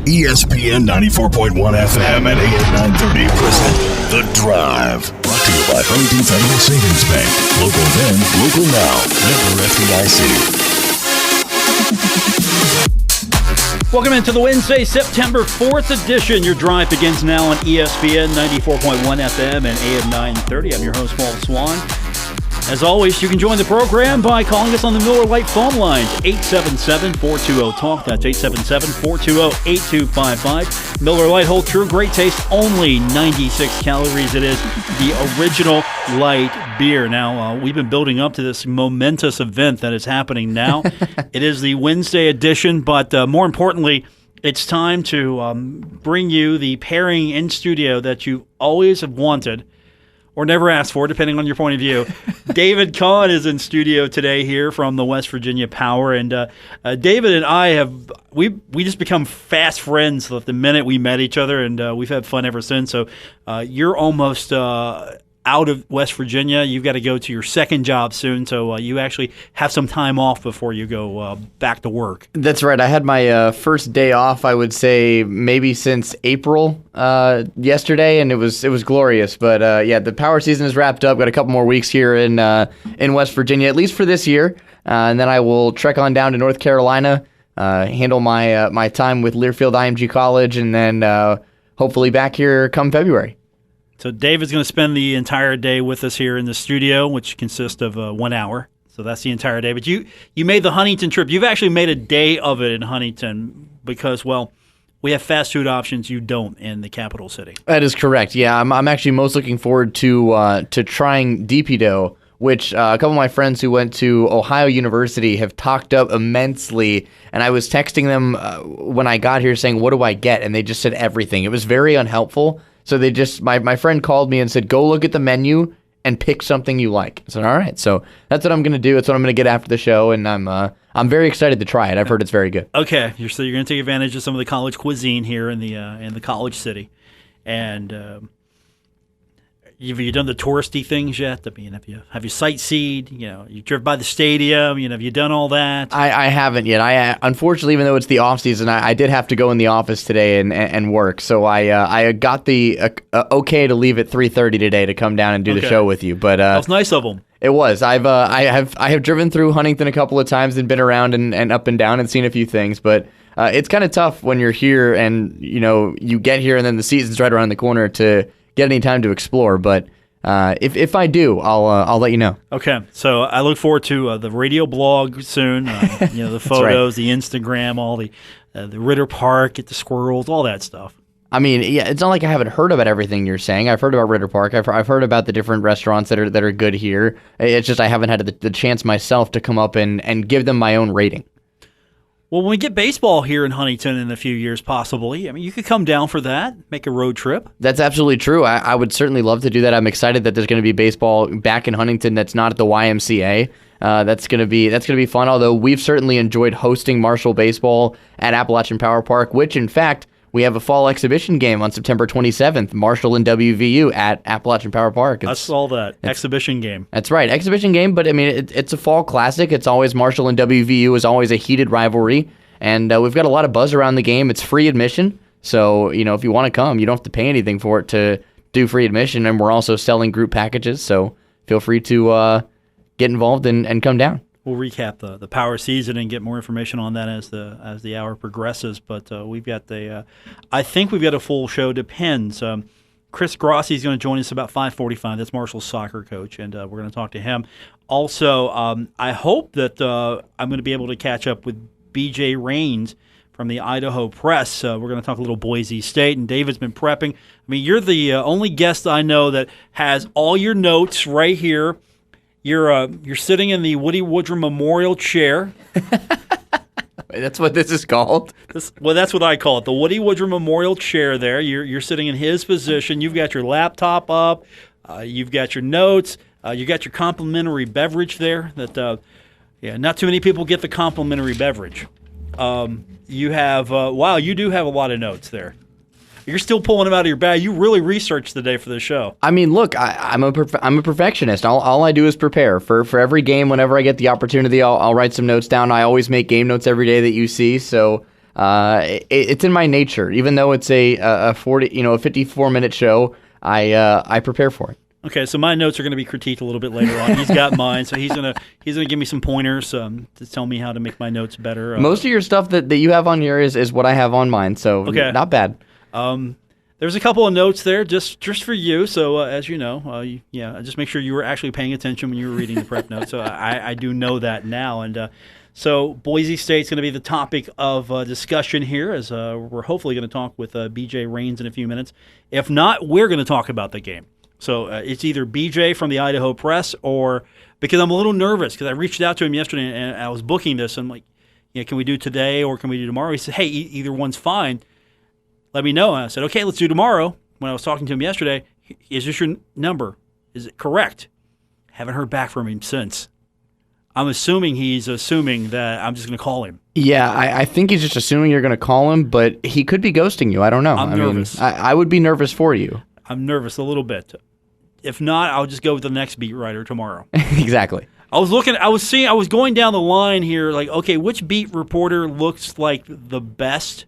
ESPN 94.1 FM and AM 930 present The Drive. Brought to you by Huntington Federal Savings Bank. Local then, local now. Member FDIC. Welcome into the Wednesday, September 4th edition. Your Drive begins now on ESPN 94.1 FM and AM 930. I'm your host, Paul Swann. As always, you can join the program by calling us on the Miller Lite phone lines, 877-420-TALK. That's 877-420-8255. Miller Lite, hold true, great taste, only 96 calories. It is the original light beer. Now, we've been building up to this momentous event that is happening now. It is the Wednesday edition, but more importantly, it's time to bring you the pairing in studio that you always have wanted or never asked for, depending on your point of view. David Kahn is in studio today here from the West Virginia Power, and David and I we just become fast friends the minute we met each other, and we've had fun ever since. So you're almost out of West Virginia. You've got to go to your second job soon, so you actually have some time off before you go back to work. That's right. I had my first day off, I would say, maybe since April yesterday, and it was glorious. But yeah, the Power season is wrapped up. Got a couple more weeks here in West Virginia, at least for this year, and then I will trek on down to North Carolina, handle my time with Learfield IMG College, and then hopefully back here come February. So David's going to spend the entire day with us here in the studio, which consists of 1 hour. So that's the entire day. But you made the Huntington trip. You've actually made a day of it in Huntington because, well, we have fast food options you don't in the capital city. That is correct. Yeah, I'm actually most looking forward to trying DP dough, which a couple of my friends who went to Ohio University have talked up immensely. And I was texting them when I got here saying, what do I get? And they just said everything. It was very unhelpful. So they just, my friend called me and said, go look at the menu and pick something you like. I said, all right. So that's what I'm going to do. That's what I'm going to get after the show. And I'm very excited to try it. I've heard it's very good. Okay. So you're going to take advantage of some of the college cuisine here in the college city. And have you done the touristy things yet? I mean, have you sightseed? You driven by the stadium? Have you done all that? I haven't yet. I unfortunately, even though it's the off season, I did have to go in the office today and work. So I got the okay to leave at 3:30 today to come down and do the show with you. But that was nice of them. It was. I have driven through Huntington a couple of times and been around and up and down and seen a few things, but. It's kind of tough when you're here and you get here and then the season's right around the corner to get any time to explore. But if I do, I'll let you know. Okay, so I look forward to the radio blog soon. The photos, right. The Instagram, all the Ritter Park, get the squirrels, all that stuff. I mean, yeah, it's not like I haven't heard about everything you're saying. I've heard about Ritter Park. I've heard about the different restaurants that are good here. It's just I haven't had the chance myself to come up and give them my own rating. Well, when we get baseball here in Huntington in a few years, possibly, I mean, you could come down for that, make a road trip. That's absolutely true. I would certainly love to do that. I'm excited that there's going to be baseball back in Huntington that's not at the YMCA. That's going to be fun, although we've certainly enjoyed hosting Marshall baseball at Appalachian Power Park, which, in fact, we have a fall exhibition game on September 27th, Marshall and WVU at Appalachian Power Park. I saw that. Exhibition game. That's right. Exhibition game, but I mean, it's a fall classic. It's always Marshall and WVU is always a heated rivalry, and we've got a lot of buzz around the game. It's free admission, so if you want to come, you don't have to pay anything for it to do free admission, and we're also selling group packages, so feel free to get involved and come down. We'll recap the Power season and get more information on that as the hour progresses. But we've got I think we've got a full show. Depends. Chris Grassie is going to join us about 5:45. That's Marshall's soccer coach, and we're going to talk to him. Also, I hope that I'm going to be able to catch up with B.J. Rains from the Idaho Press. We're going to talk a little Boise State, and David's been prepping. I mean, you're the only guest I know that has all your notes right here. You're sitting in the Woody Woodrum Memorial Chair. That's what this is called? Well, that's what I call it, the Woody Woodrum Memorial Chair there. You're sitting in his position. You've got your laptop up. You've got your notes. You got your complimentary beverage there. Not too many people get the complimentary beverage. You have, you do have a lot of notes there. You're still pulling them out of your bag. You really researched the day for this show. I mean, look, I'm a perfectionist. All I do is prepare. For every game, whenever I get the opportunity, I'll write some notes down. I always make game notes every day that you see. So It's in my nature. Even though it's a 54-minute show, I prepare for it. Okay, so my notes are going to be critiqued a little bit later on. He's got mine, so he's gonna give me some pointers to tell me how to make my notes better. Most of your stuff that you have on here is what I have on mine, so not bad. There's a couple of notes there just for you. So as you know, just make sure you were actually paying attention when you were reading the prep notes. So I do know that now, and so Boise State's going to be the topic of discussion here, as we're hopefully going to talk with BJ Rains in a few minutes. If not, we're going to talk about the game. So it's either BJ from the Idaho Press, or because I'm a little nervous because I reached out to him yesterday and I was booking this. I'm like, can we do today or can we do tomorrow? He said, hey, either one's fine. Let me know. And I said, okay, let's do tomorrow. When I was talking to him yesterday, is this your number? Is it correct? Haven't heard back from him since. I'm assuming he's assuming that I'm just going to call him. Yeah, I think he's just assuming you're going to call him, but he could be ghosting you. I don't know. I'm nervous. I would be nervous for you. I'm nervous a little bit. If not, I'll just go with the next beat writer tomorrow. Exactly. I was going down the line here, like, okay, which beat reporter looks like the best?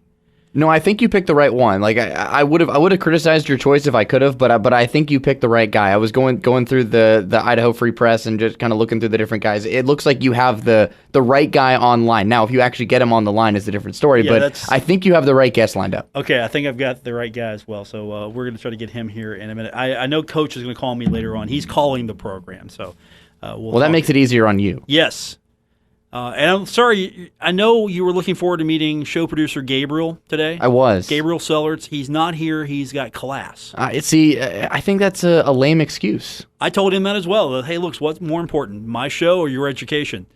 No, I think you picked the right one. Like I would have criticized your choice if I could have, but I think you picked the right guy. I was going through the Idaho Free Press and just kind of looking through the different guys. It looks like you have the right guy online. Now, if you actually get him on the line, is a different story. Yeah, but I think you have the right guest lined up. Okay, I think I've got the right guy as well. So we're going to try to get him here in a minute. I know Coach is going to call me later on. He's calling the program, so well, that makes it easier on you. Yes. And I'm sorry, I know you were looking forward to meeting show producer Gabriel today. I was. Gabriel Sellerts. He's not here. He's got class. I think that's a lame excuse. I told him that as well. Hey, look, what's more important, my show or your education?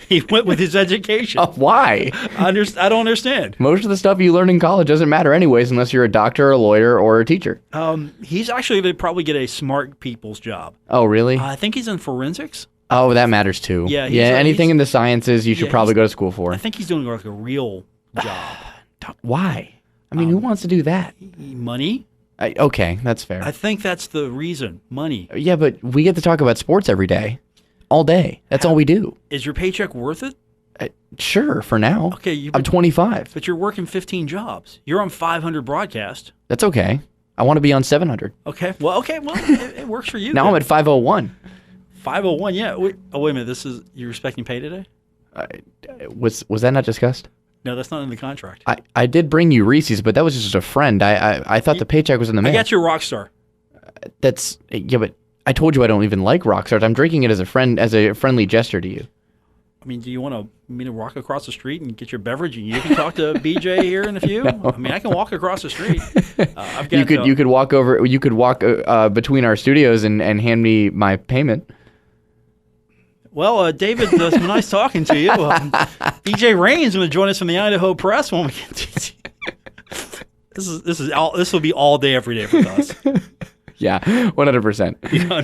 He went with his education. Why? I don't understand. Most of the stuff you learn in college doesn't matter anyways unless you're a doctor, a lawyer, or a teacher. He's actually going to probably get a smart people's job. Oh, really? I think he's in forensics. Oh, that matters too. Yeah, anything in the sciences you should probably go to school for. I think he's doing like a real job. Why? I mean, who wants to do that? Money? Okay, that's fair. I think that's the reason. Money. Yeah, but we get to talk about sports every day. All day. That's all we do. Is your paycheck worth it? Sure, for now. Okay, I'm 25. But you're working 15 jobs. You're on 500 broadcast. That's okay. I want to be on 700. Okay, well, it works for you. Now I'm at 501. 501, yeah. Wait a minute. You're expecting pay today? Was that not discussed? No, that's not in the contract. I did bring you Reese's, but that was just a friend. I thought the paycheck was in the mail. I got your Rockstar. But I told you I don't even like Rockstars. I'm drinking it as a friendly gesture to you. I mean, do you want me to walk across the street and get your beverage and you can talk to BJ here in a few? No. I mean, I can walk across the street. You could walk over. You could walk between our studios and hand me my payment. Well, David, it's been nice talking to you. BJ Rains is going to join us from the Idaho Press when we get to this will be all day, every day for us. Yeah, 100%.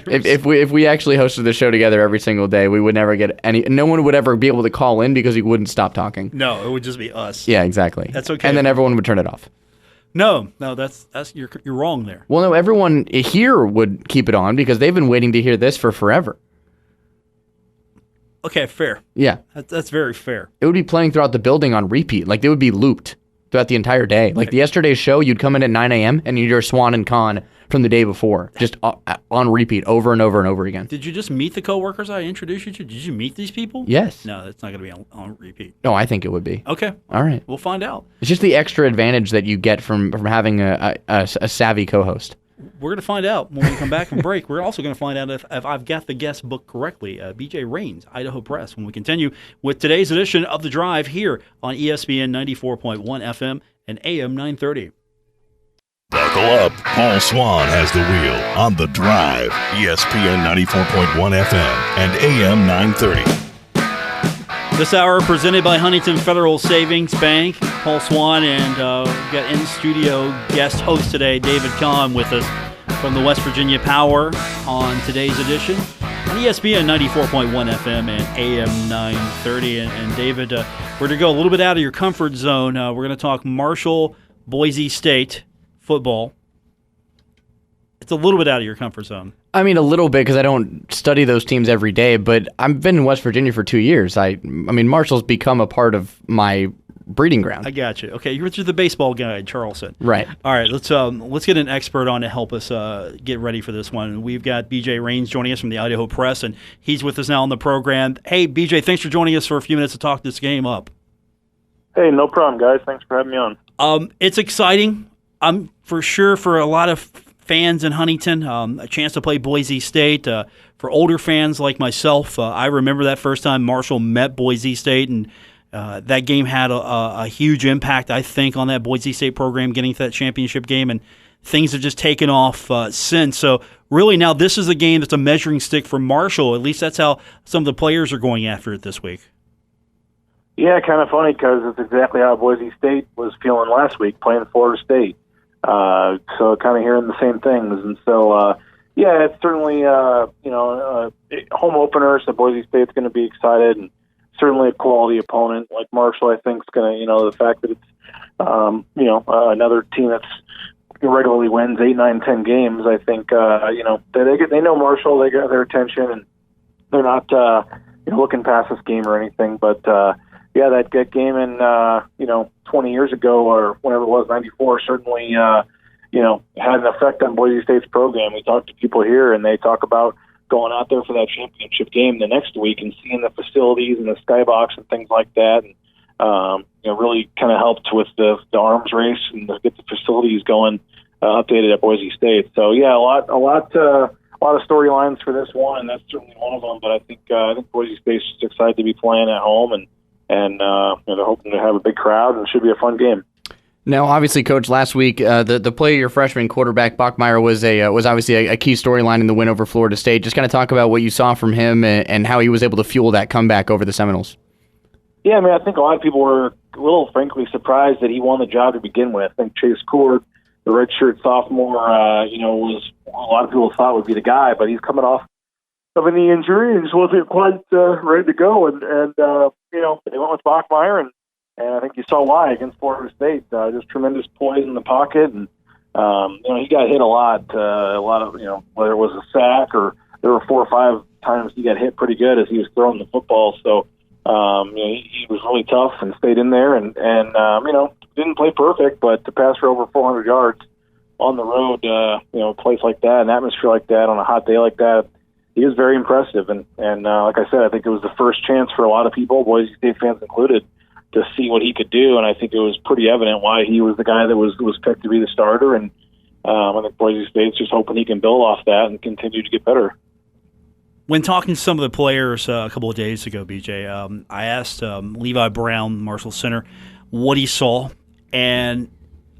If we actually hosted the show together every single day, we would never get no one would ever be able to call in because we wouldn't stop talking. No, it would just be us. Yeah, exactly. That's okay. And then everyone would turn it off. No, that's you're wrong there. Well, no, everyone here would keep it on because they've been waiting to hear this for forever. Okay, fair. Yeah. That's very fair. It would be playing throughout the building on repeat. Like, they would be looped throughout the entire day. Like, yesterday's show, you'd come in at 9 a.m. and you'd hear Swann and Kahn from the day before, just on repeat over and over and over again. Did you just meet the coworkers I introduced you to? Did you meet these people? Yes. No, that's not going to be on repeat. No, I think it would be. Okay. All right. We'll find out. It's just the extra advantage that you get from having a savvy co-host. We're going to find out when we come back from break. We're also going to find out if I've got the guest book correctly. BJ Rains, Idaho Press, when we continue with today's edition of The Drive here on ESPN 94.1 FM and AM 930. Buckle up. Paul Swann has the wheel on The Drive, ESPN 94.1 FM and AM 930. This hour presented by Huntington Federal Savings Bank. Paul Swann and we've got in-studio guest host today, David Kahn, with us from the West Virginia Power on today's edition on ESPN 94.1 FM and AM 930. And David, we're going to go a little bit out of your comfort zone. We're going to talk Marshall, Boise State football. It's a little bit out of your comfort zone. I mean, a little bit because I don't study those teams every day, but I've been in West Virginia for 2 years. I mean, Marshall's become a part of my breeding ground. I got you. Okay, you're the baseball guy, Charleston. Right. All right, let's get an expert on to help us get ready for this one. We've got BJ Rains joining us from the Idaho Press, and he's with us now on the program. Hey, BJ, thanks for joining us for a few minutes to talk this game up. Hey, no problem, guys. Thanks for having me on. It's exciting. For sure for a lot of fans in Huntington, a chance to play Boise State. For older fans like myself, I remember that first time Marshall met Boise State, and that game had a huge impact, I think, on that Boise State program getting to that championship game, and things have just taken off since. So really now this is a game that's a measuring stick for Marshall. At least that's how some of the players are going after it this week. Yeah, kind of funny because it's exactly how Boise State was feeling last week playing Florida State. So kind of hearing the same things. And so, yeah, it's certainly, home opener, so Boise State's going to be excited, and certainly a quality opponent like Marshall, I think, is going to, the fact that it's, another team that's regularly wins 8, 9, 10 games, I think, they know Marshall, they got their attention, and they're not, looking past this game or anything, but, yeah, that game in, 20 years ago or whenever it was, 94, certainly, had an effect on Boise State's program. We talked to people here, and they talk about going out there for that championship game the next week and seeing the facilities and the skybox and things like that, and really kind of helped with the arms race and to get the facilities going updated at Boise State. So, yeah, a lot of storylines for this one, and that's certainly one of them. But I think Boise State's just excited to be playing at home, and they're hoping to have a big crowd, and it should be a fun game. Now, obviously, Coach, last week the play of your freshman quarterback Bachmeier was obviously a key storyline in the win over Florida State. Just kind of talk about what you saw from him and how he was able to fuel that comeback over the Seminoles. Yeah, I mean, I think a lot of people were a little, frankly, surprised that he won the job to begin with. I think Chase Court, the redshirt sophomore, was a lot of people thought would be the guy, but he's coming off of a knee injury and just wasn't quite ready to go. And they went with Bachmeier, and I think you saw why against Florida State. Just tremendous poise in the pocket, and he got hit a lot of whether it was a sack or there were 4 or 5 times he got hit pretty good as he was throwing the football. So he was really tough and stayed in there, and didn't play perfect, but to pass for over 400 yards on the road, a place like that, an atmosphere like that, on a hot day like that, he was very impressive. And like I said, I think it was the first chance for a lot of people, Boise State fans included, to see what he could do. And I think it was pretty evident why he was the guy that was picked to be the starter. And I think Boise State's just hoping he can build off that and continue to get better. When talking to some of the players a couple of days ago, BJ, I asked Levi Brown, Marshall center, what he saw, and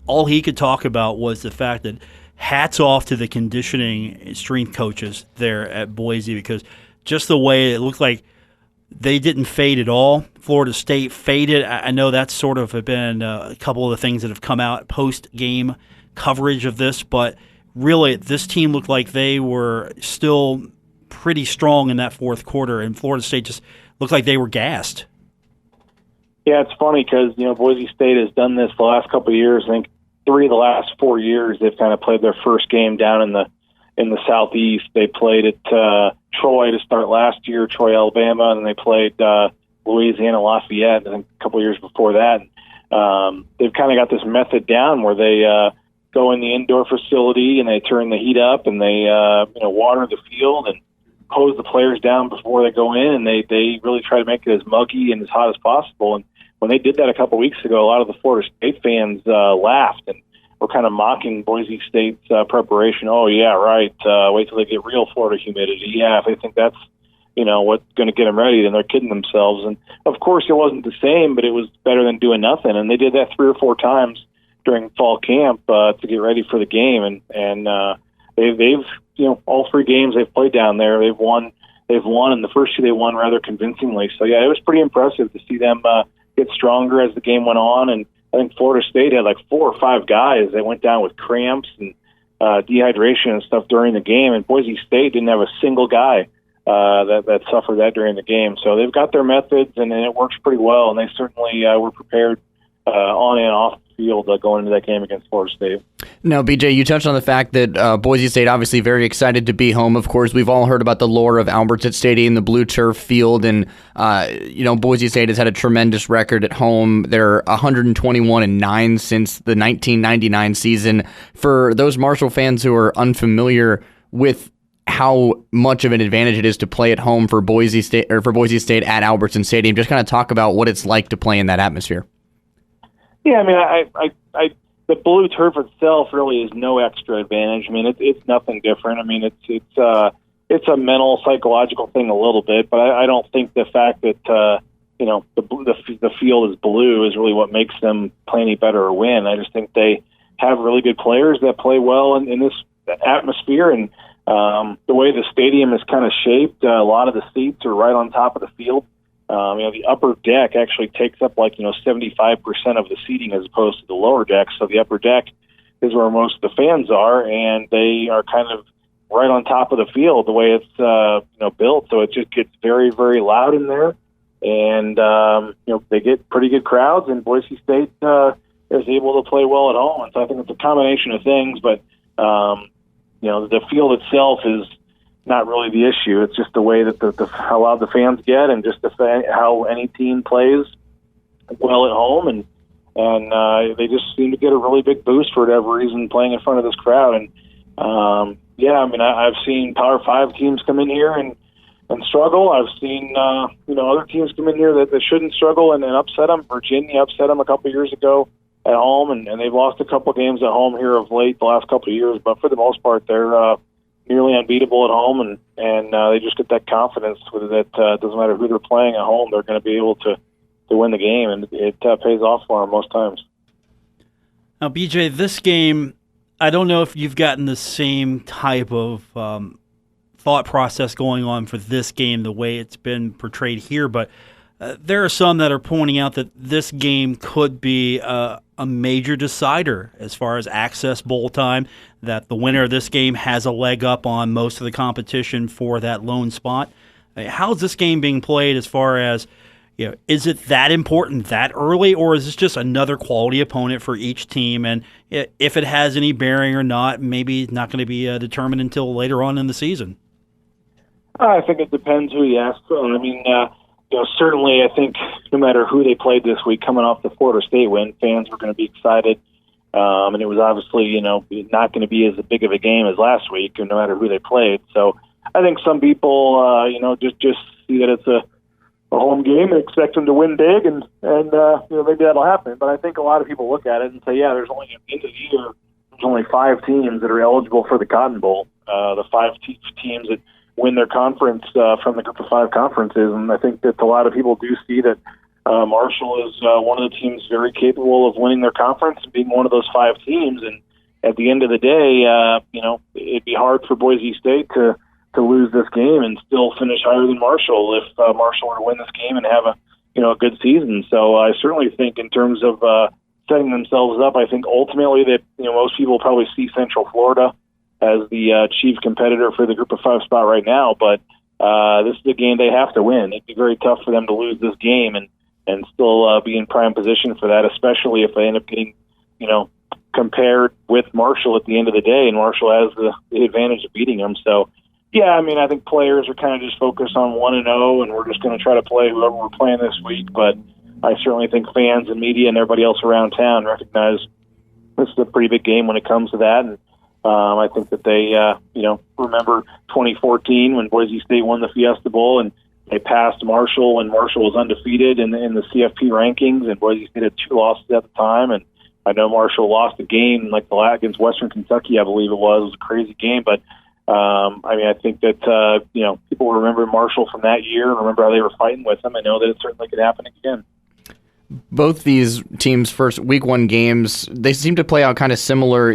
all he could talk about was the fact that hats off to the conditioning and strength coaches there at Boise, because just the way it looked like they didn't fade at all. Florida State faded. I know that's sort of been a couple of the things that have come out post-game coverage of this, but really this team looked like they were still pretty strong in that fourth quarter, and Florida State just looked like they were gassed. Yeah, it's funny because, Boise State has done this the last couple of years. I think 3 of the last 4 years they've kind of played their first game down in the Southeast. They played at Troy to start last year, Troy, Alabama, and they played Louisiana Lafayette, I think a couple of years before that. They've kind of got this method down where they go in the indoor facility and they turn the heat up and they water the field and hose the players down before they go in, and they really try to make it as muggy and as hot as possible. And when they did that a couple of weeks ago, a lot of the Florida State fans laughed and were kind of mocking Boise State's preparation. Oh, yeah, right. Wait till they get real Florida humidity. Yeah, if they think that's, what's going to get them ready, then they're kidding themselves. And, of course, it wasn't the same, but it was better than doing nothing. And they did that 3 or 4 times during fall camp to get ready for the game. And they've all 3 games they've played down there, they've won, and the first 2 they won rather convincingly. So, yeah, it was pretty impressive to see them get stronger as the game went on. And I think Florida State had like 4 or 5 guys that went down with cramps and dehydration and stuff during the game, and Boise State didn't have a single guy that suffered that during the game. So they've got their methods, and it works pretty well, and they certainly were prepared on and off the field going into that game against Florida State. Now, BJ, you touched on the fact that Boise State obviously very excited to be home. Of course, we've all heard about the lore of Albertson Stadium, the blue turf field, and Boise State has had a tremendous record at home. They're 121-9 since the 1999 season. For those Marshall fans who are unfamiliar with how much of an advantage it is to play at home for Boise State at Albertson Stadium, just kind of talk about what it's like to play in that atmosphere. Yeah, I mean, I the blue turf itself really is no extra advantage. I mean, it's nothing different. I mean, it's a mental, psychological thing a little bit, but I don't think the fact that the field is blue is really what makes them play any better or win. I just think they have really good players that play well in this atmosphere, and the way the stadium is kind of shaped, a lot of the seats are right on top of the field. The upper deck actually takes up 75% of the seating as opposed to the lower deck. So the upper deck is where most of the fans are, and they are kind of right on top of the field the way it's built. So it just gets very, very loud in there, and they get pretty good crowds. And Boise State is able to play well at home, and so I think it's a combination of things. But the field itself is not really the issue. It's just the way that how loud the fans get, and just how any team plays well at home, and they just seem to get a really big boost for whatever reason playing in front of this crowd. And I've seen Power 5 teams come in here and struggle. I've seen other teams come in here that shouldn't struggle and upset them. Virginia upset them a couple years ago at home, and they've lost a couple games at home here of late the last couple of years. But for the most part, they're nearly unbeatable at home, and they just get that confidence that it doesn't matter who they're playing at home, they're going to be able to win the game, and it pays off for them most times. Now, BJ, this game, I don't know if you've gotten the same type of thought process going on for this game the way it's been portrayed here, but there are some that are pointing out that this game could be a major decider as far as access bowl time, that the winner of this game has a leg up on most of the competition for that lone spot. How's this game being played as far as, is it that important that early, or is this just another quality opponent for each team? And if it has any bearing or not, maybe not going to be determined until later on in the season. I think it depends who you ask. Certainly I think no matter who they played this week, coming off the Florida State win, fans were going to be excited. And it was obviously, not going to be as big of a game as last week, no matter who they played. So I think some people, just see that it's a home game and expect them to win big, and maybe that'll happen. But I think a lot of people look at it and say, yeah, there's only, at the end of the year, there's only 5 teams that are eligible for the Cotton Bowl. The 5 teams that win their conference from the group of 5 conferences, and I think that a lot of people do see that Marshall is one of the teams very capable of winning their conference and being one of those 5 teams. And at the end of the day, it'd be hard for Boise State to lose this game and still finish higher than Marshall if Marshall were to win this game and have a good season. So I certainly think in terms of setting themselves up, I think ultimately that most people probably see Central Florida as the chief competitor for the group of 5 spot right now, but this is a game they have to win. It'd be very tough for them to lose this game and still be in prime position for that, especially if they end up getting, compared with Marshall at the end of the day, and Marshall has the advantage of beating them. So, yeah, I think players are kind of just focused on 1-0, and we're just going to try to play whoever we're playing this week, but I certainly think fans and media and everybody else around town recognize this is a pretty big game when it comes to that, and I think that they, remember 2014 when Boise State won the Fiesta Bowl and they passed Marshall when Marshall was undefeated in the CFP rankings, and Boise State had 2 losses at the time. And I know Marshall lost a game against Western Kentucky, I believe it was. It was a crazy game, but I think that people remember Marshall from that year and remember how they were fighting with them. I know that it certainly could happen again. Both these teams' first week 1 games, they seem to play out kind of similar,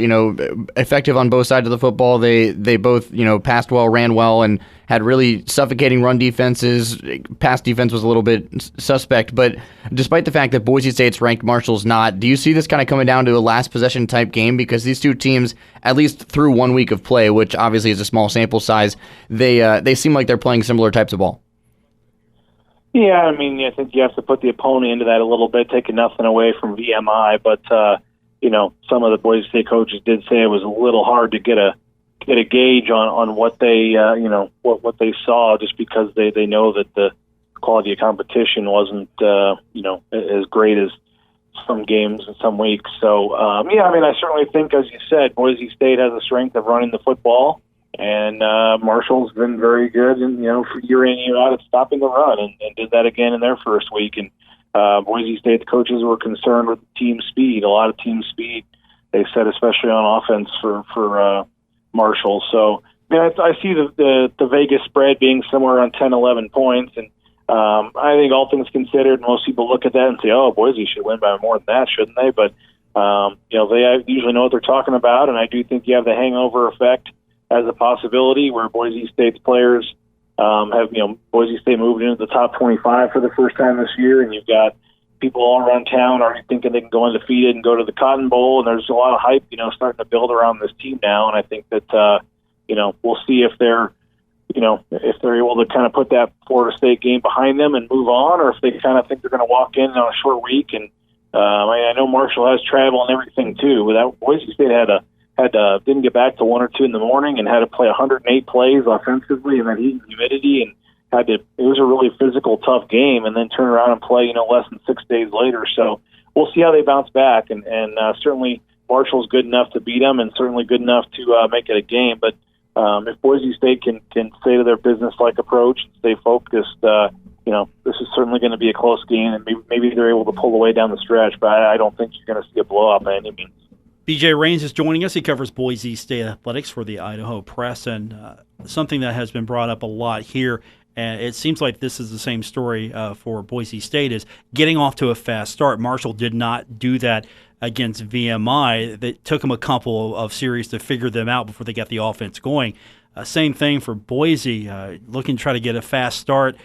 effective on both sides of the football. They both, passed well, ran well, and had really suffocating run defenses. Pass defense was a little bit suspect, but despite the fact that Boise State's ranked, Marshall's not, do you see this kind of coming down to a last possession type game? Because these two teams, at least through 1 week of play, which obviously is a small sample size, they seem like they're playing similar types of ball. Yeah, I think you have to put the opponent into that a little bit, taking nothing away from VMI. But, some of the Boise State coaches did say it was a little hard to get a gauge on what they what they saw, just because they know that the quality of competition wasn't as great as some games in some weeks. So I certainly think, as you said, Boise State has the strength of running the football, and Marshall's been very good, and for year in year out at stopping the run, and did that again in their first week. And Boise State, the coaches were concerned with team speed, a lot of team speed, they said, especially on offense for Marshall. So I see the Vegas spread being somewhere around 10, 11 points, and I think all things considered, most people look at that and say, "Oh, Boise should win by more than that, shouldn't they?" But they usually know what they're talking about, and I do think you have the hangover effect as a possibility, where Boise State's players Boise State moved into the top 25 for the first time this year, and you've got people all around town already thinking they can go undefeated and go to the Cotton Bowl, and there's a lot of hype, starting to build around this team now, and I think that we'll see if they're able to kind of put that Florida State game behind them and move on, or if they kind of think they're going to walk in on a short week. And I know Marshall has travel and everything too, but Boise State didn't get back till 1 or 2 in the morning and had to play 108 plays offensively, and then heat and humidity, and it was a really physical, tough game, and then turn around and play less than 6 days later. So we'll see how they bounce back, and certainly Marshall's good enough to beat them, and certainly good enough to make it a game. But if Boise State can stay to their business-like approach and stay focused, this is certainly going to be a close game, and maybe they're able to pull away down the stretch, but I don't think you're going to see a blowout by any means. BJ Rains is joining us. He covers Boise State athletics for the Idaho Press, and something that has been brought up a lot here, and it seems like this is the same story for Boise State, is getting off to a fast start. Marshall did not do that against VMI. It took them a couple of series to figure them out before they got the offense going. Same thing for Boise, looking to try to get a fast start.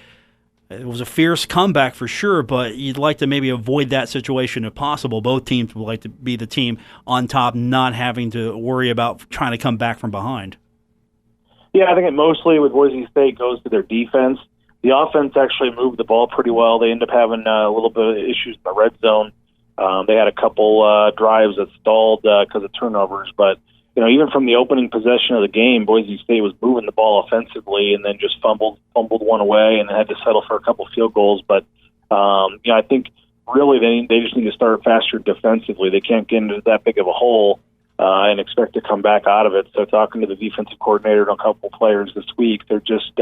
It was a fierce comeback for sure, but you'd like to maybe avoid that situation if possible. Both teams would like to be the team on top, not having to worry about trying to come back from behind. Yeah, I think it mostly with Boise State goes to their defense. The offense actually moved the ball pretty well. They ended up having a little bit of issues in the red zone. They had a couple drives that stalled because of turnovers, but even from the opening possession of the game, Boise State was moving the ball offensively, and then just fumbled one away, and had to settle for a couple field goals. But I think really they just need to start faster defensively. They can't get into that big of a hole and expect to come back out of it. So talking to the defensive coordinator and a couple players this week, they're just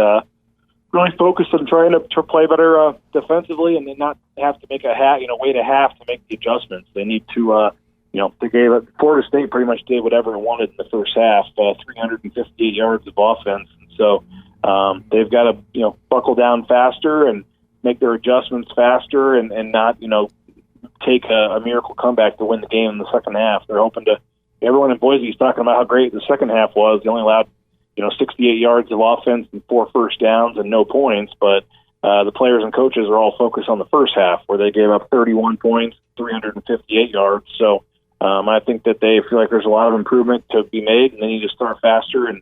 really focused on trying to play better defensively, and then not have to make wait a half to make the adjustments. They need to. They gave it. Florida State pretty much did whatever it wanted in the first half, 358 yards of offense. And so they've got to, buckle down faster and make their adjustments faster, and not, take a miracle comeback to win the game in the second half. They're hoping to. Everyone in Boise is talking about how great the second half was. They only allowed, 68 yards of offense and 4 first downs and no points, but the players and coaches are all focused on the first half, where they gave up 31 points, 358 yards. So. I think that they feel like there's a lot of improvement to be made, and they need to start faster and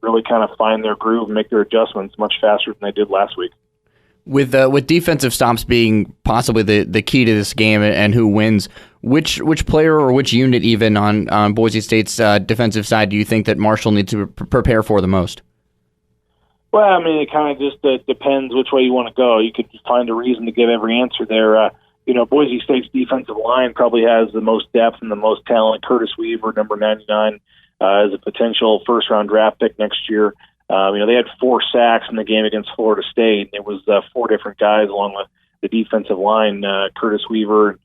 really kind of find their groove and make their adjustments much faster than they did last week. With defensive stops being possibly the key to this game and who wins, which player or which unit even on Boise State's defensive side do you think that Marshall needs to prepare for the most? Well, it kind of just depends which way you want to go. You could find a reason to give every answer there. Boise State's defensive line probably has the most depth and the most talent. Curtis Weaver, number 99, is a potential first-round draft pick next year. They had 4 sacks in the game against Florida State. It was 4 different guys along the defensive line. Curtis Weaver,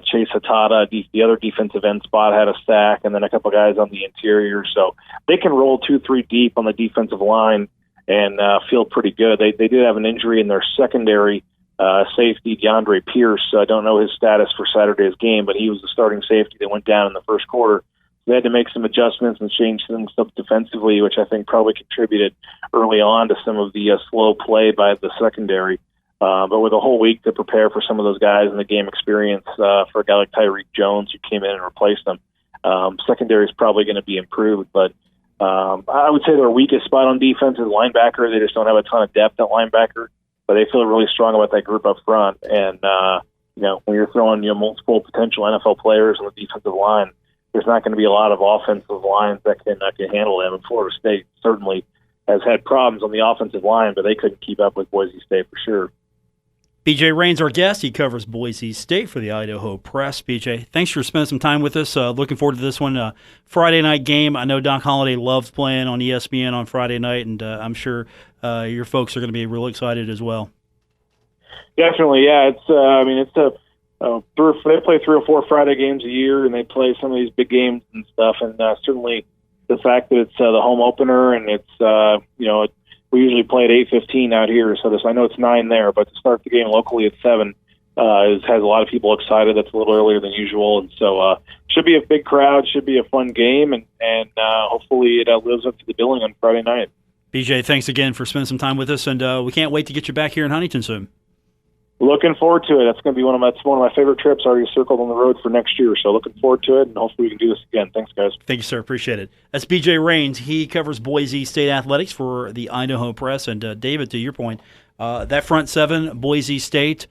Chase Hatada, the other defensive end spot, had a sack, and then a couple guys on the interior. So they can roll 2-3 deep on the defensive line and feel pretty good. They did have an injury in their secondary safety, DeAndre Pierce. I don't know his status for Saturday's game, but he was the starting safety that went down in the first quarter. They had to make some adjustments and change things up defensively, which I think probably contributed early on to some of the slow play by the secondary. But with a whole week to prepare for some of those guys and the game experience for a guy like Tyreek Jones, who came in and replaced them, secondary is probably going to be improved. But I would say their weakest spot on defense is linebacker. They just don't have a ton of depth at linebacker, but they feel really strong about that group up front. And when you're throwing multiple potential NFL players on the defensive line, there's not going to be a lot of offensive lines that can handle them. And Florida State certainly has had problems on the offensive line, but they couldn't keep up with Boise State for sure. BJ Rains, our guest. He covers Boise State for the Idaho Press. BJ, thanks for spending some time with us. Looking forward to this one. Friday night game. I know Doc Holliday loves playing on ESPN on Friday night, and I'm sure your folks are going to be real excited as well. Definitely, yeah. They play 3 or 4 Friday games a year, and they play some of these big games and stuff. And certainly, the fact that it's the home opener, and it's we usually play at 8:15 out here, so I know it's 9 there, but to start the game locally at 7 has a lot of people excited. That's a little earlier than usual, and so should be a big crowd, should be a fun game, and hopefully it lives up to the billing on Friday night. BJ, thanks again for spending some time with us, and we can't wait to get you back here in Huntington soon. Looking forward to it. That's going to be one of my favorite trips already circled on the road for next year. So looking forward to it, and hopefully we can do this again. Thanks, guys. Thank you, sir. Appreciate it. That's BJ Rains. He covers Boise State athletics for the Idaho Press. And David, to your point, that front seven, Boise State.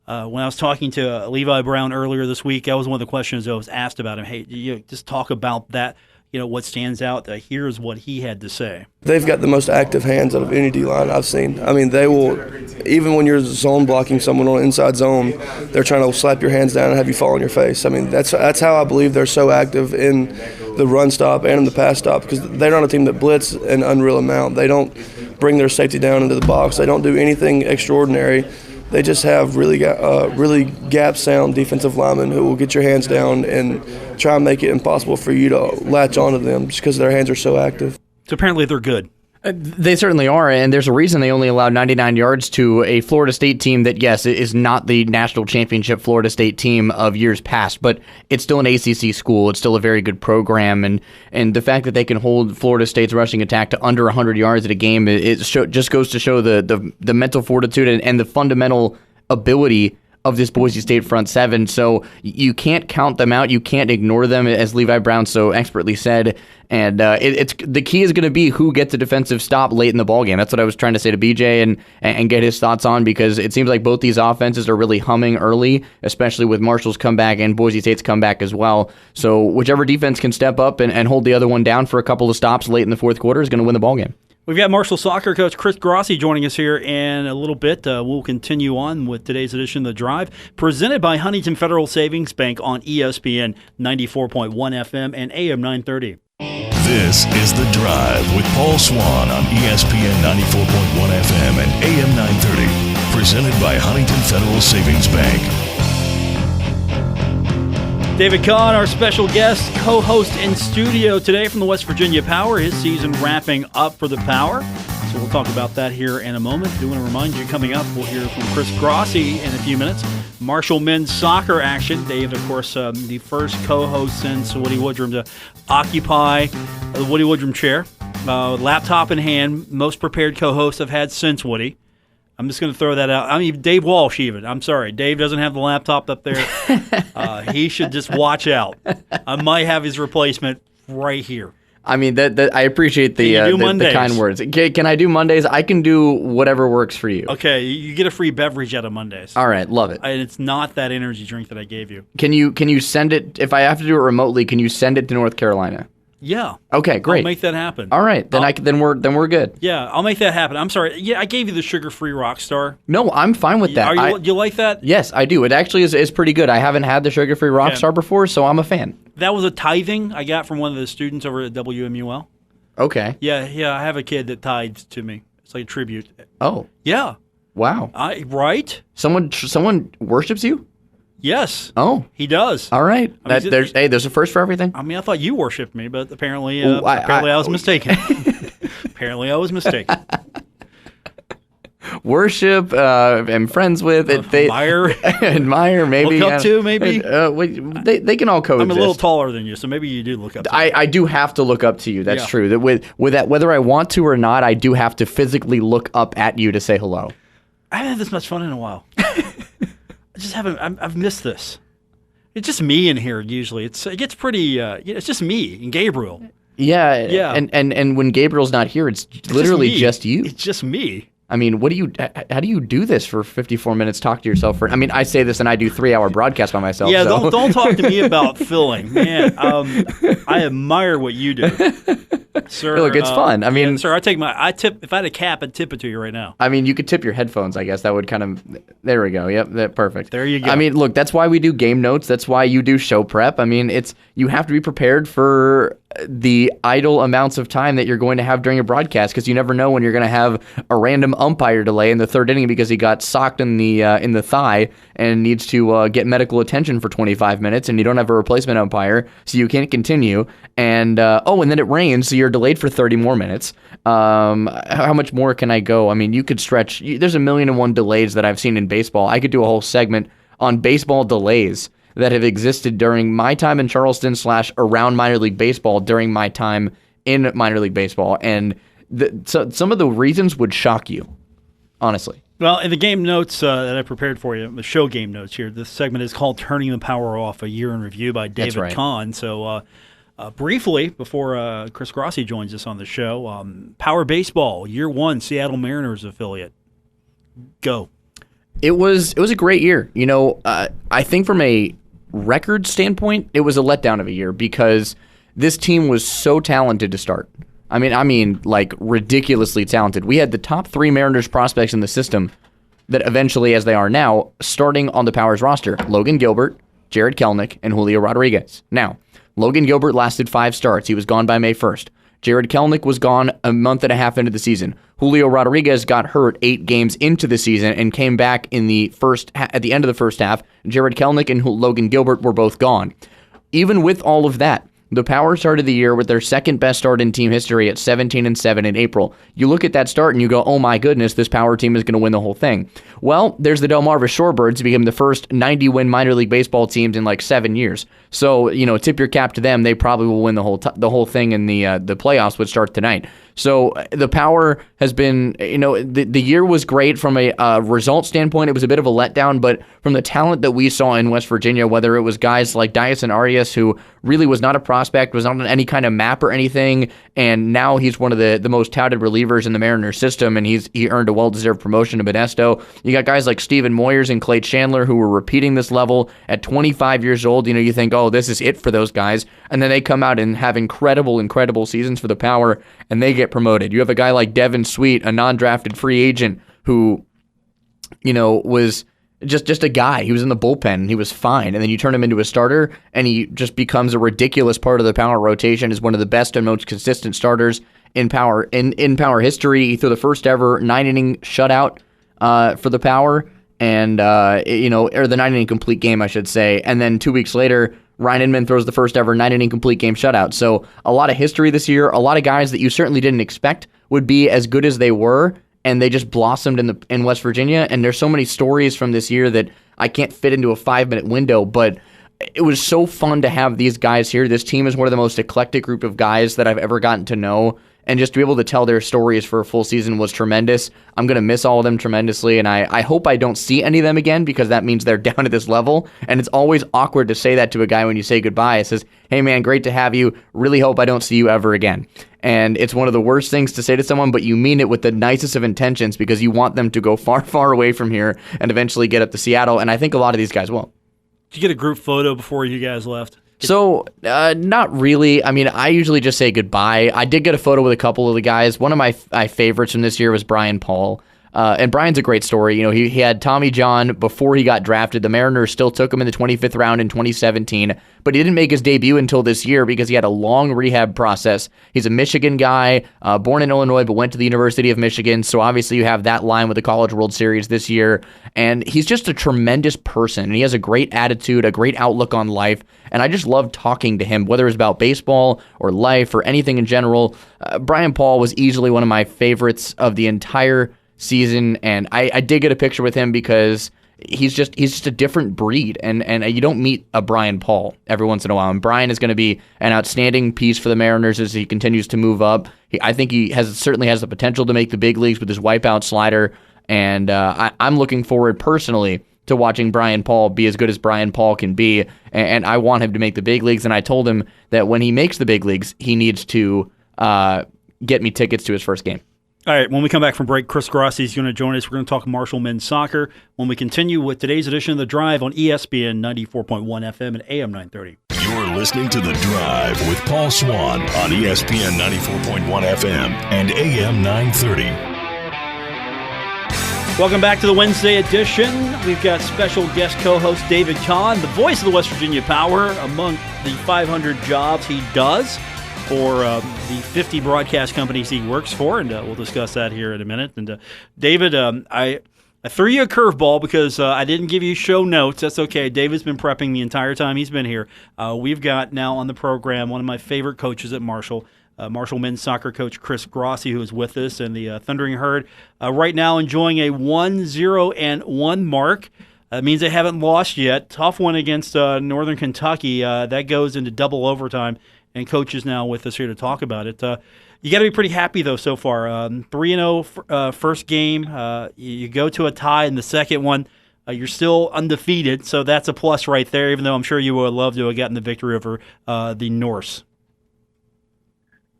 When I was talking to Levi Brown earlier this week, that was one of the questions I was asked about him. Hey, just talk about that. What stands out. Here's what he had to say. They've got the most active hands out of any D-line I've seen. I mean, they will, even when you're zone blocking someone on inside zone, they're trying to slap your hands down and have you fall on your face. I mean, that's how I believe they're so active in the run stop and in the pass stop, because they're not a team that blitz an unreal amount. They don't bring their safety down into the box. They don't do anything extraordinary. They just have really gap-sound defensive linemen who will get your hands down and try and make it impossible for you to latch onto them just because their hands are so active. So apparently they're good. They certainly are, and there's a reason they only allowed 99 yards to a Florida State team that, yes, is not the national championship Florida State team of years past, but it's still an ACC school. It's still a very good program, and the fact that they can hold Florida State's rushing attack to under 100 yards at a game, just goes to show the mental fortitude and the fundamental ability of this Boise State front seven. So you can't count them out. You can't ignore them, as Levi Brown so expertly said. And it's the key is going to be who gets a defensive stop late in the ballgame. That's what I was trying to say to BJ and get his thoughts on, because it seems like both these offenses are really humming early, especially with Marshall's comeback and Boise State's comeback as well. So whichever defense can step up and hold the other one down for a couple of stops late in the fourth quarter is going to win the ballgame. We've got Marshall soccer coach Chris Grassie joining us here in a little bit. We'll continue on with today's edition of The Drive, presented by Huntington Federal Savings Bank on ESPN 94.1 FM and AM 930. This is The Drive with Paul Swann on ESPN 94.1 FM and AM 930, presented by Huntington Federal Savings Bank. David Kahn, our special guest, co-host in studio today from the West Virginia Power. His season wrapping up for the Power. So we'll talk about that here in a moment. I do want to remind you, coming up, we'll hear from Chris Grassie in a few minutes. Marshall men's soccer action. David, of course, the first co-host since Woody Woodrum to occupy the Woody Woodrum chair. Laptop in hand, most prepared co-host I've had since Woody. I'm just going to throw that out. I mean, Dave Walsh even. I'm sorry. Dave doesn't have the laptop up there. He should just watch out. I might have his replacement right here. I mean, that I appreciate the kind words. Can I do Mondays? I can do whatever works for you. Okay, you get a free beverage out of Mondays. All right, love it. And it's not that energy drink that I gave you. Can you send it, if I have to do it remotely, can you send it to North Carolina? Yeah. Okay, great. I'll make that happen. All right, then we're good. Yeah, I'll make that happen. I'm sorry. Yeah, I gave you the sugar-free Rockstar. No, I'm fine with that. You like that? Yes, I do. It actually is pretty good. I haven't had the sugar-free Rockstar before, so I'm a fan. That was a tithing I got from one of the students over at WMUL. Okay. Yeah, I have a kid that tithes to me. It's like a tribute. Oh. Yeah. Wow. Right? Someone worships you? Yes. Oh. He does. All right. There's a first for everything. I mean, I thought you worshipped me, but apparently I was mistaken. Apparently I was mistaken. Worship, am friends with. Admire, maybe. Look up to, maybe. They can all coexist. I'm a little taller than you, so maybe you do look up to me. I do have to look up to you. That's true. That with that, whether I want to or not, I do have to physically look up at you to say hello. I haven't had this much fun in a while. I just haven't. I've missed this. It's just me in here usually. It gets pretty. It's just me and Gabriel. Yeah. And when Gabriel's not here, it's literally just you. It's just me. I mean, how do you do this for 54 minutes, talk to yourself for, I mean, I say this and I do 3-hour broadcasts by myself. Yeah, so. don't talk to me about filling. Man, I admire what you do. Sir, Look, it's fun. I mean, yeah, sir, I tip, if I had a cap, I'd tip it to you right now. I mean, you could tip your headphones, I guess. That would kind of, there we go. Yep, perfect. There you go. I mean, look, that's why we do game notes. That's why you do show prep. I mean, you have to be prepared for the idle amounts of time that you're going to have during a broadcast, because you never know when you're going to have a random umpire delay in the third inning because he got socked in the thigh and needs to get medical attention for 25 minutes, and you don't have a replacement umpire, so you can't continue. And and then it rains, so you're delayed for 30 more minutes. How much more can I go? I mean, you could stretch. There's 1,000,001 delays that I've seen in baseball. I could do a whole segment on baseball delays that have existed during my time in Charleston / around minor league baseball during my time in minor league baseball. And so some of the reasons would shock you, honestly. Well, in the game notes that I prepared for you, the show game notes here, this segment is called Turning the Power Off, a Year in Review by David Kahn. So briefly, before Chris Grassie joins us on the show, Power Baseball, Year 1, Seattle Mariners affiliate. Go. It was a great year. You know, I think from a record standpoint, it was a letdown of a year because this team was so talented to start. I mean, like ridiculously talented. We had the top 3 Mariners prospects in the system that eventually, as they are now, starting on the Powers roster. Logan Gilbert, Jared Kelenic, and Julio Rodriguez. Now, Logan Gilbert lasted 5 starts. He was gone by May 1st. Jared Kelenic was gone a month and a half into the season. Julio Rodriguez got hurt 8 games into the season and came back in the at the end of the first half. Jared Kelenic and Logan Gilbert were both gone. Even with all of that, the Power started the year with their second best start in team history at 17-7 in April. You look at that start and you go, oh my goodness, this Power team is going to win the whole thing. Well, there's the Delmarva Shorebirds, who became the first 90-win minor league baseball teams in like 7 years. So, tip your cap to them. They probably will win the whole thing in the playoffs, which start tonight. So the Power has been, the year was great from a result standpoint. It was a bit of a letdown, but from the talent that we saw in West Virginia, whether it was guys like Dyson Arias, who really was not a prospect, was not on any kind of map or anything, and now he's one of the most touted relievers in the Mariners system, and he earned a well-deserved promotion to Modesto. You got guys like Steven Moyers and Clay Chandler who were repeating this level at 25 years old. You think, oh, this is it for those guys, and then they come out and have incredible seasons for the Power, and they get promoted. You have a guy like Devin Sweet, a non-drafted free agent who, was just a guy. He was in the bullpen and he was fine. And then you turn him into a starter and he just becomes a ridiculous part of the Power rotation, is one of the best and most consistent starters in Power Power history. He threw the first ever 9-inning shutout for the Power, and or the 9-inning complete game, I should say. And then 2 weeks later, Ryan Inman throws the first ever 9-inning complete game shutout. So a lot of history this year, a lot of guys that you certainly didn't expect would be as good as they were, and they just blossomed in West Virginia. And there's so many stories from this year that I can't fit into a 5-minute window, but it was so fun to have these guys here. This team is one of the most eclectic group of guys that I've ever gotten to know, and just to be able to tell their stories for a full season was tremendous. I'm going to miss all of them tremendously, and I hope I don't see any of them again, because that means they're down at this level, and it's always awkward to say that to a guy when you say goodbye. It says, hey man, great to have you. Really hope I don't see you ever again. And it's one of the worst things to say to someone, but you mean it with the nicest of intentions, because you want them to go far away from here and eventually get up to Seattle, and I think a lot of these guys will. Did you get a group photo before you guys left? So, not really. I mean, I usually just say goodbye. I did get a photo with a couple of the guys. One of my favorites from this year was Brian Paul. And Brian's a great story. He had Tommy John before he got drafted. The Mariners still took him in the 25th round in 2017, but he didn't make his debut until this year because he had a long rehab process. He's a Michigan guy, born in Illinois, but went to the University of Michigan. So obviously you have that line with the College World Series this year. And he's just a tremendous person. And he has a great attitude, a great outlook on life. And I just love talking to him, whether it's about baseball or life or anything in general. Brian Paul was easily one of my favorites of the entire season, and I did get a picture with him because he's just a different breed, and you don't meet a Brian Paul every once in a while. And Brian is going to be an outstanding piece for the Mariners as he continues to move up. I think he certainly has the potential to make the big leagues with his wipeout slider, and I'm looking forward personally to watching Brian Paul be as good as Brian Paul can be, and I want him to make the big leagues. And I told him that when he makes the big leagues, he needs to get me tickets to his first game. All right, when we come back from break, Chris Grassie is going to join us. We're going to talk Marshall men's soccer when we continue with today's edition of The Drive on ESPN 94.1 FM and AM 930. You're listening to The Drive with Paul Swann on ESPN 94.1 FM and AM 930. Welcome back to the Wednesday edition. We've got special guest co-host David Kahn, the voice of the West Virginia Power, among the 500 jobs he does for the 50 broadcast companies he works for, and we'll discuss that here in a minute. And David, I threw you a curveball because I didn't give you show notes. That's okay. David's been prepping the entire time he's been here. We've got now on the program one of my favorite coaches at Marshall, Marshall men's soccer coach Chris Grassie, who is with us, and the Thundering Herd right now enjoying a 1-0-1 mark. That means they haven't lost yet. Tough one against Northern Kentucky. That goes into double overtime. And Coach is now with us here to talk about it. You got to be pretty happy, though, so far. 3-0 first game. You go to a tie in the second one. You're still undefeated, so that's a plus right there, even though I'm sure you would love to have gotten the victory over the Norse.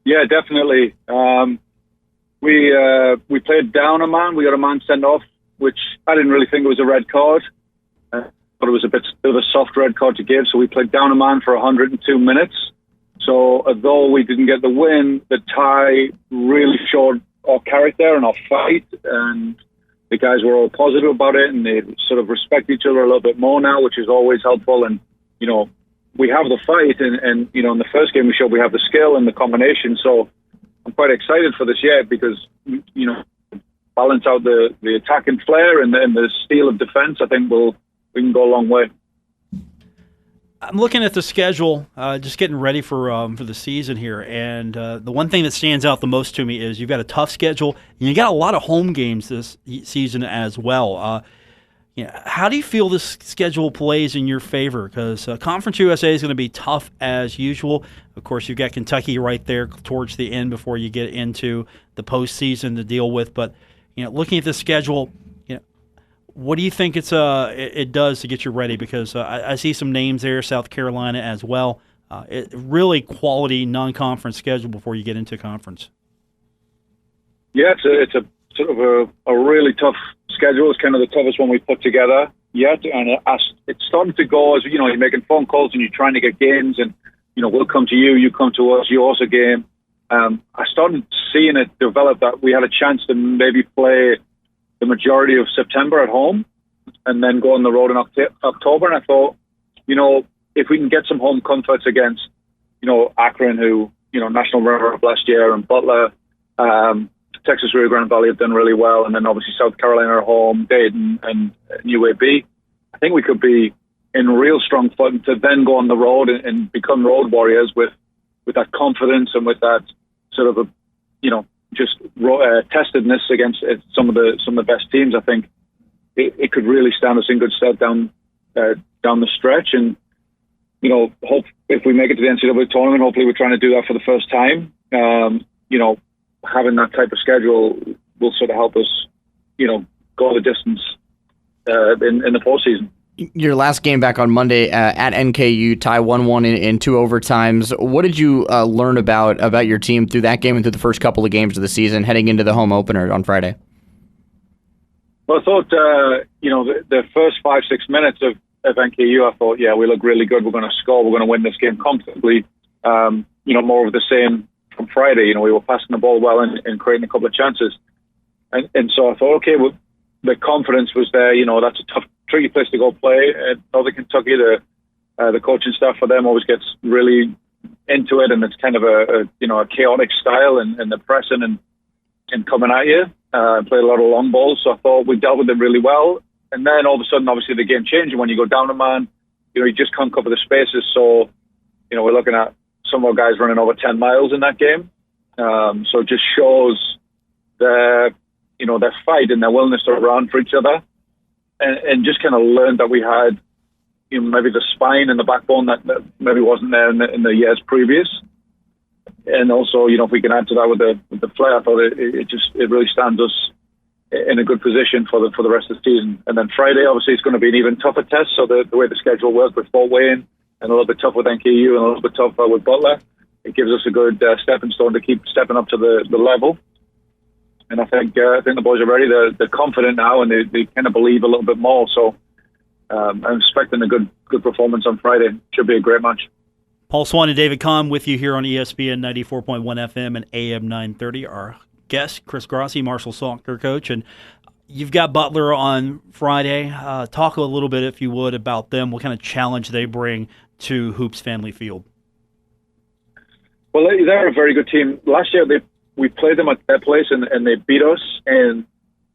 Yeah, definitely. We played down a man. We got a man sent off, which I didn't really think it was a red card. But it was a bit of a soft red card to give, so we played down a man for 102 minutes. So although we didn't get the win, the tie really showed our character and our fight, and the guys were all positive about it, and they sort of respect each other a little bit more now, which is always helpful. And, you know, we have the fight, and you know, in the first game we showed we have the skill and the combination. So I'm quite excited for this year because, you know, balance out the attacking flair and the steel of defense. I think we can go a long way. I'm looking at the schedule, just getting ready for the season here, and the one thing that stands out the most to me is you've got a tough schedule, and you got a lot of home games this season as well. You know, how do you feel this schedule plays in your favor? Because Conference USA is going to be tough as usual. Of course, you've got Kentucky right there towards the end before you get into the postseason to deal with. But you know, looking at the schedule, what do you think it does to get you ready? Because I see some names there, South Carolina as well. Really quality non-conference schedule before you get into conference. Yeah, it's a sort of a really tough schedule. It's kind of the toughest one we've put together yet, and it's starting to go as, you know, you're making phone calls and you're trying to get games, and you know, we'll come to you, you come to us, yours a game. I started seeing it develop that we had a chance to maybe play the majority of September at home and then go on the road in October. And I thought, you know, if we can get some home comforts against, you know, Akron, who, you know, national runner-up last year, and Butler, Texas Rio Grande Valley have done really well, and then obviously South Carolina at home, Dayton and UAB, I think we could be in real strong footing to then go on the road and become road warriors with that confidence and with that sort of just testedness against some of the best teams. I think it could really stand us in good stead down the stretch. And you know, hope if we make it to the NCAA tournament, hopefully we're trying to do that for the first time. You know, having that type of schedule will sort of help us, you know, go the distance in the postseason. Your last game back on Monday at NKU, tie 1-1 in two overtimes. What did you learn about your team through that game and through the first couple of games of the season heading into the home opener on Friday? Well, I thought, you know, the first 5-6 minutes of NKU, I thought, yeah, we look really good. We're going to score. We're going to win this game comfortably. You know, more of the same from Friday. You know, we were passing the ball well and creating a couple of chances. And so I thought, okay, well, the confidence was there. You know, that's a tough, tricky place to go play. At Northern Kentucky, the coaching staff for them always gets really into it, and it's kind of a chaotic style, and they're pressing and coming at you. Played a lot of long balls, so I thought we dealt with it really well. And then all of a sudden, obviously, the game changed. When you go down a man, you know, you just can't cover the spaces. So, you know, we're looking at some of our guys running over 10 miles in that game. So it just shows their fight and their willingness to run for each other. And just kind of learned that we had, you know, maybe the spine and the backbone that maybe wasn't there in the years previous. And also, you know, if we can add to that with the flair, I thought it really stands us in a good position for the rest of the season. And then Friday, obviously, it's going to be an even tougher test. So the way the schedule worked with Fort Wayne and a little bit tough with NKU and a little bit tougher with Butler, it gives us a good stepping stone to keep stepping up to the level. And I think the boys are ready. They're confident now, and they kind of believe a little bit more. So I'm expecting a good performance on Friday. Should be a great match. Paul Swann and David Kahn with you here on ESPN 94.1 FM and AM 930. Our guest, Chris Grassie, Marshall soccer coach, and you've got Butler on Friday. Talk a little bit, if you would, about them. What kind of challenge they bring to Hoops Family Field? Well, they're a very good team. Last year we played them at their place and they beat us. And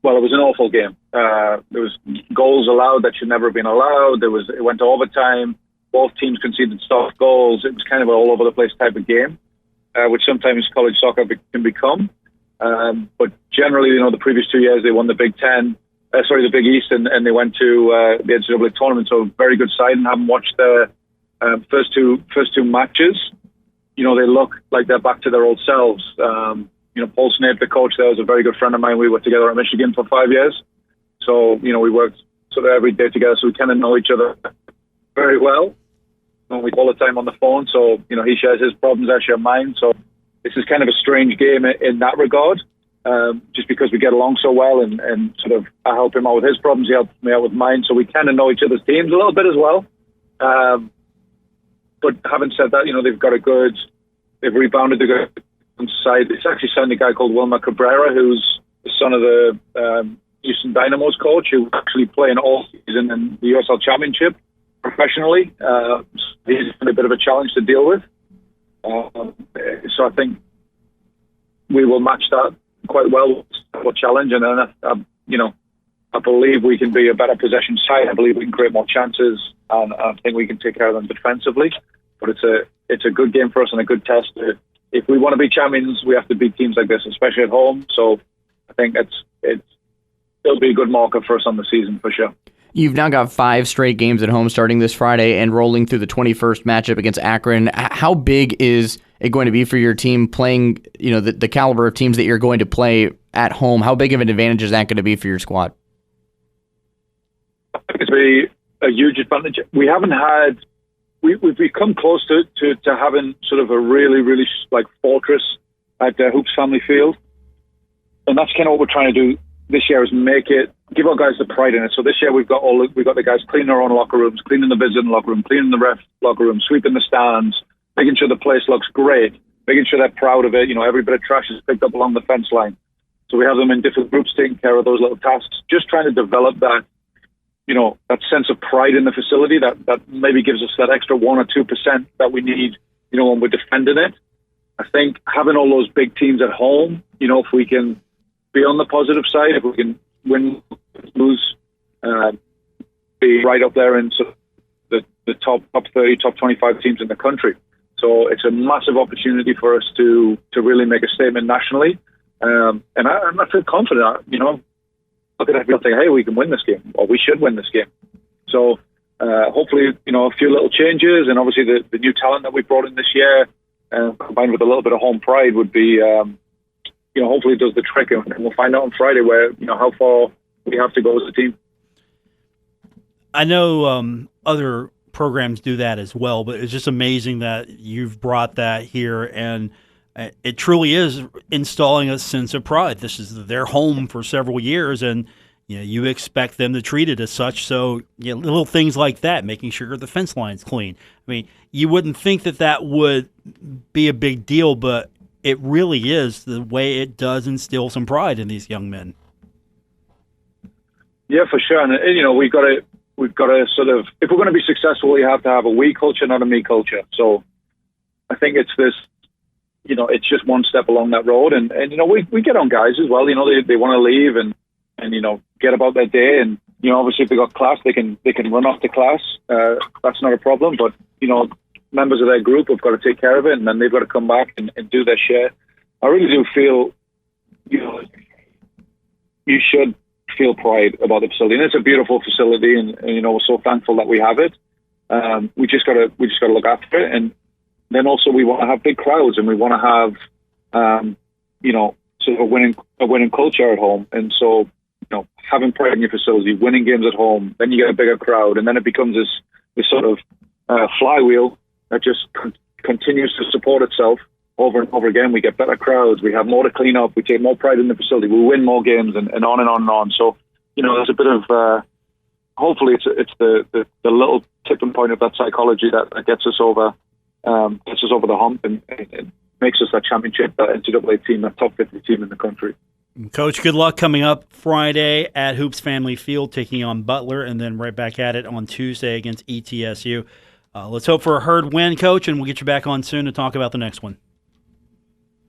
well, it was an awful game. There was goals allowed that should never have been allowed. It went to overtime. Both teams conceded soft goals. It was kind of an all over the place type of game, which sometimes college soccer can become. But generally, the previous 2 years they won the Big East, and they went to the NCAA tournament. So very good side. And haven't watched the first two matches. They look like they're back to their old selves. Paul Swann, the coach there, was a very good friend of mine. We were together at Michigan for 5 years. So, we worked sort of every day together. So we kind of know each other very well. We all the time on the phone. So, he shares his problems, I share mine. So this is kind of a strange game in that regard, just because we get along so well and sort of I help him out with his problems. He helps me out with mine. So we kind of know each other's teams a little bit as well. But having said that, they've rebounded the good side. It's actually signed a guy called Wilmer Cabrera, who's the son of the Houston Dynamo's coach, who actually playing all season in the USL Championship professionally. He's been a bit of a challenge to deal with. So I think we will match that quite well with challenge. And then, I believe we can be a better possession side. I believe we can create more chances, and I think we can take care of them defensively. But it's a good game for us and a good test. If we want to be champions, we have to beat teams like this, especially at home. So I think it'll be a good marker for us on the season for sure. You've now got 5 straight games at home starting this Friday and rolling through the 21st matchup against Akron. How big is it going to be for your team playing, the caliber of teams that you're going to play at home? How big of an advantage is that going to be for your squad? I think it's going to be a huge advantage. We've come close to having sort of a really, really like fortress at Hoops Family Field. And that's kind of what we're trying to do this year, is give our guys the pride in it. So this year we've got the guys cleaning their own locker rooms, cleaning the visiting locker room, cleaning the ref locker room, sweeping the stands, making sure the place looks great, making sure they're proud of it. Every bit of trash is picked up along the fence line. So we have them in different groups taking care of those little tasks, just trying to develop that, that sense of pride in the facility that maybe gives us that extra 1 or 2% that we need, when we're defending it. I think having all those big teams at home, if we can be on the positive side, if we can win, lose, be right up there in sort of the top 30, top 25 teams in the country. So it's a massive opportunity for us to really make a statement nationally. And I feel confident, look at that and think, hey, we can win this game, or we should win this game. So hopefully, a few little changes, and obviously the new talent that we brought in this year, combined with a little bit of home pride, would be, hopefully it does the trick. And we'll find out on Friday where, how far we have to go as a team. I know other programs do that as well, but it's just amazing that you've brought that here, and it truly is installing a sense of pride. This is their home for several years, and you expect them to treat it as such. So little things like that, making sure the fence line's clean. I mean, you wouldn't think that would be a big deal, but it really is the way it does instill some pride in these young men. Yeah, for sure. And we've got to sort of, if we're going to be successful, we have to have a we culture, not a me culture. So I think it's this, it's just one step along that road. And we get on guys as well. They want to leave and get about their day. And, obviously if they got class, they can run off to class. That's not a problem. But, members of their group have got to take care of it, and then they've got to come back and do their share. I really do feel, you should feel pride about the facility. And it's a beautiful facility, and we're so thankful that we have it. We just got to look after it. And then also we want to have big crowds, and we want to have, sort of a winning culture at home. And so, having pride in your facility, winning games at home, then you get a bigger crowd, and then it becomes this sort of flywheel that just continues to support itself. over and over again. We get better crowds. We have more to clean up. We take more pride in the facility. We win more games, and on and on and on. So, there's a bit of hopefully it's the little tipping point of that psychology that gets us over the hump and makes us that championship, that NCAA team, that top 50 team in the country. Coach, good luck coming up Friday at Hoops Family Field, taking on Butler, and then right back at it on Tuesday against ETSU. Let's hope for a Herd win, Coach, and we'll get you back on soon to talk about the next one.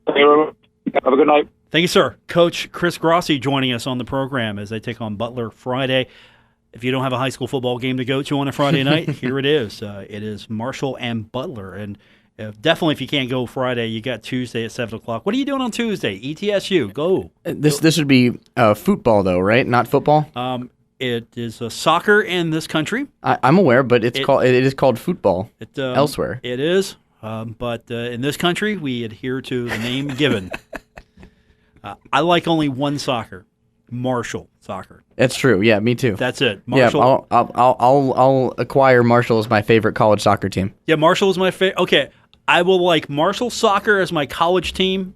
Thank you. Have a good night. Thank you, sir. Coach Chris Grassie joining us on the program as they take on Butler Friday. If you don't have a high school football game to go to on a Friday night, here it is. It is Marshall and Butler. And definitely if you can't go Friday, you got Tuesday at 7 o'clock. What are you doing on Tuesday? ETSU, go. This would be football, though, right? Not football? It is soccer in this country. I'm aware, but it is called football elsewhere. It is, but in this country, we adhere to the name given. I like only one soccer, Marshall soccer. That's true. Yeah, me too. That's it. Marshall. Yeah, I'll acquire Marshall as my favorite college soccer team. Yeah, Marshall is my favorite. Okay, I will like Marshall soccer as my college team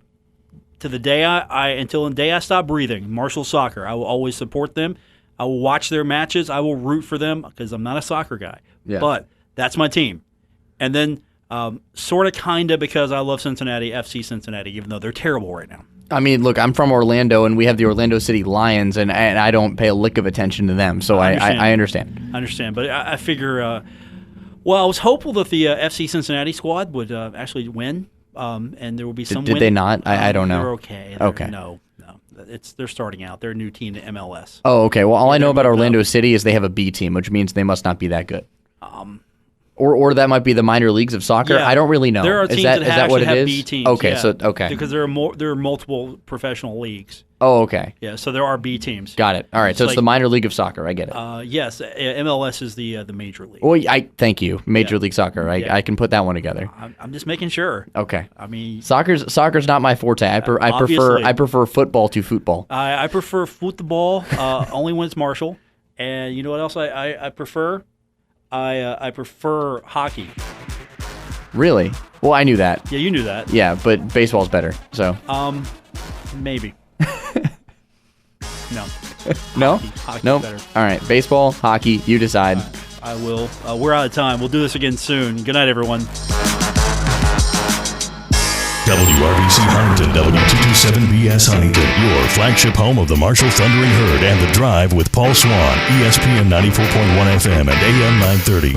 to the day until the day I stop breathing. Marshall soccer. I will always support them. I will watch their matches. I will root for them because I'm not a soccer guy. Yeah. But that's my team. And then sort of, kind of, because I love Cincinnati, FC Cincinnati, even though they're terrible right now. I mean, look, I'm from Orlando, and we have the Orlando City Lions, and I don't pay a lick of attention to them, so I understand. I understand, but I figure, I was hopeful that the FC Cincinnati squad would actually win, and there will be some Did win. they not? I don't know. They're okay. Okay. No. They're starting out. They're a new team to MLS. Oh, okay. Well, all I know about Orlando City is they have a B team, which means they must not be that good. Or that might be the minor leagues of soccer. Yeah. I don't really know. There are teams that what it have is? B teams. Okay, yeah. so okay. Because there are multiple professional leagues. Oh, okay. Yeah, so there are B teams. Got it. All right, so it's the minor league of soccer. I get it. Yes, MLS is the major league. Well, thank you, Major League Soccer. I can put that one together. I'm just making sure. Okay. I mean, soccer's not my forte. I prefer football to football. I prefer football only when it's Marshall. And you know what else I prefer? I prefer hockey. Really? Well, I knew that. Yeah, you knew that. Yeah, but baseball's better. So. Maybe. No. No? Hockey's nope. better. All right. Baseball, hockey, you decide. I will. We're out of time. We'll do this again soon. Good night, everyone. WRBC Huntington, W227BS Huntington, your flagship home of the Marshall Thundering Herd and The Drive with Paul Swann, ESPN 94.1 FM and AM 930.